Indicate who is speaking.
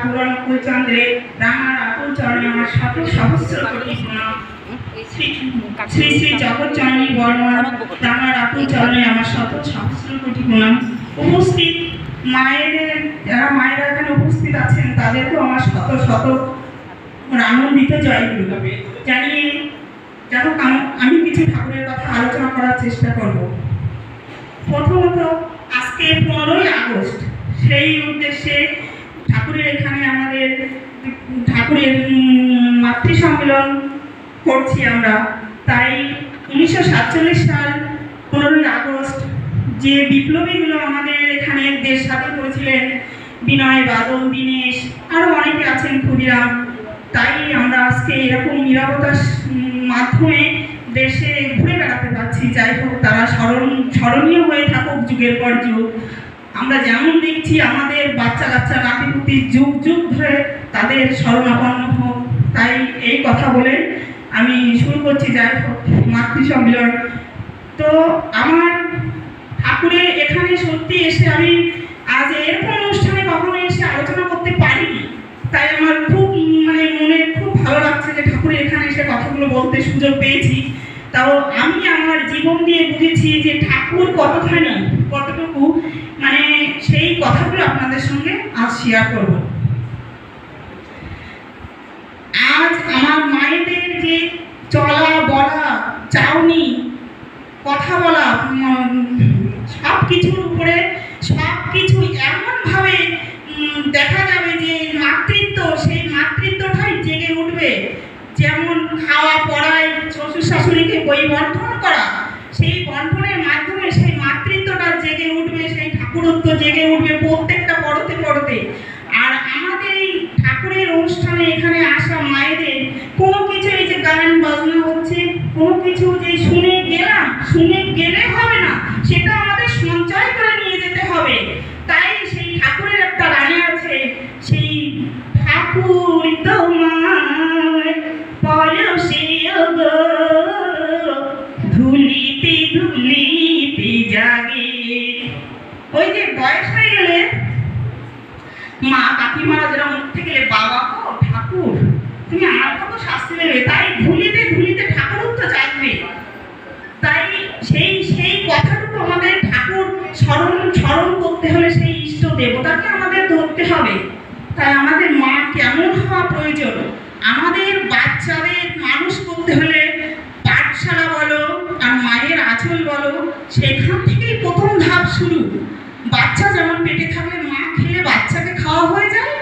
Speaker 1: পুরনকুল চন্দ্রে রাঙার আকুল চরণে আমার শত সহস্র কোটি প্রণাম। শ্রী শ্রী জগৎজননী বর্মার রাঙার আকুল চরণে আমার শত সহস্র কোটি প্রণাম। উপস্থিত মায়েদের, যারা মায়েরা এখানে উপস্থিত আছেন তাদেরকেও আমার শত শত আনন্দিত জয়গুরু জানিয়ে যেন আমি কিছু ঠাকুরের কথা আলোচনা করার চেষ্টা করব। প্রথমত আজকে 15ই আগস্ট, সেই উদ্দেশ্যে ঠাকুরের এখানে আমাদের ঠাকুরের মাতৃ সম্মেলন করছি আমরা। তাই 1947 সাল 15ই আগস্ট যে বিপ্লবীগুলো আমাদের এখানে দেশ স্বাধীন করেছিলেন, বিনয়, বাদল, দীনেশ, আরও অনেকে আছেন, ক্ষুদিরাম, তাই আমরা আজকে এরকম নীরবতার মাধ্যমে দেশে ঘুরে বেড়াতে পারছি। যাই হোক, তারা স্মরণীয় হয়ে থাকুক যুগের পর যুগ। আমরা যেমন দেখছি আমাদের বাচ্চা কাচ্চা নাতিপুতি যুগ যুগ ধরে তাদের শরণাপন্ন হোক, তাই এই কথা বলে আমি শুরু করছি। যাই হোক, মাতৃ সম্মেলন। তো আমার ঠাকুরের এখানে সত্যি এসে আমি আজ এরকম অনুষ্ঠানে কখনো এসে আলোচনা করতে পারিনি, তাই আমার খুব মনে খুব ভালো লাগছে যে ঠাকুরের এখানে এসে কথাগুলো বলতে সুযোগ পেয়েছি। তাও আমি আমার জীবন দিয়ে বুঝেছি যে ঠাকুর কতটুকু সেই কথাগুলো আপনাদের সঙ্গে আজ শেয়ার করব। আজ আমার মায়েদের যে চলা বলা, চাউনি, কথা বলা, সব কিছুর উপরে সব কিছু এমনভাবে দেখা যাবে যে মাতৃত্ব, সেই মাতৃত্বটাই জেগে উঠবে। যেমন খাওয়া পড়ায় শ্বশুর শাশুড়িকে বই বন্টন করা, সেই বন্টনের মাধ্যমে সেই মাতৃত্বটা জেগে উঠবে, সেই ঠাকুরত্ব জেগে উঠবে প্রত্যেকটা পড়তে পড়তে। আর আমাদের এই ঠাকুরের অনুষ্ঠানে এখানে আসা মায়েদের কোনো কিছু, এই যে গান বাজনা হচ্ছে, কোনো কিছু যে শুনে গেলে হবে না, সেটা আমাদের সঞ্চয় করে নিয়ে যেতে হবে। তাই সেই ঠাকুরের একটা গানে আছে, সেই ঠাকুর তোমার পরশে গো ধুলিতে ধুলিতে জাগে। ওই যে বয়স হয়ে গেলে মা কাকিমারা যারা উঠতে গেলে, বাবা গো ঠাকুর তুমি আমার কত শাস্তি দেবে, তাই ধুলিতে ধুলিতে ঠাকুরত্ব চাইবে। তাই সেই কথাটুকু আমাদের ঠাকুর স্মরণ করতে হলে সেই ইষ্ট দেবতাকে আমাদের ধরতে হবে। তাই আমাদের মা কেমন হওয়া প্রয়োজন, আমাদের বাচ্চাদের মানুষ করতে হলে পাঠশালা বলো আর মায়ের আঁচল বলো, সেখান থেকেই প্রথম ধাপ শুরু। বাচ্চা যেমন পেটে থাকলে মা খেলে বাচ্চাকে খাওয়া হয়ে যায়,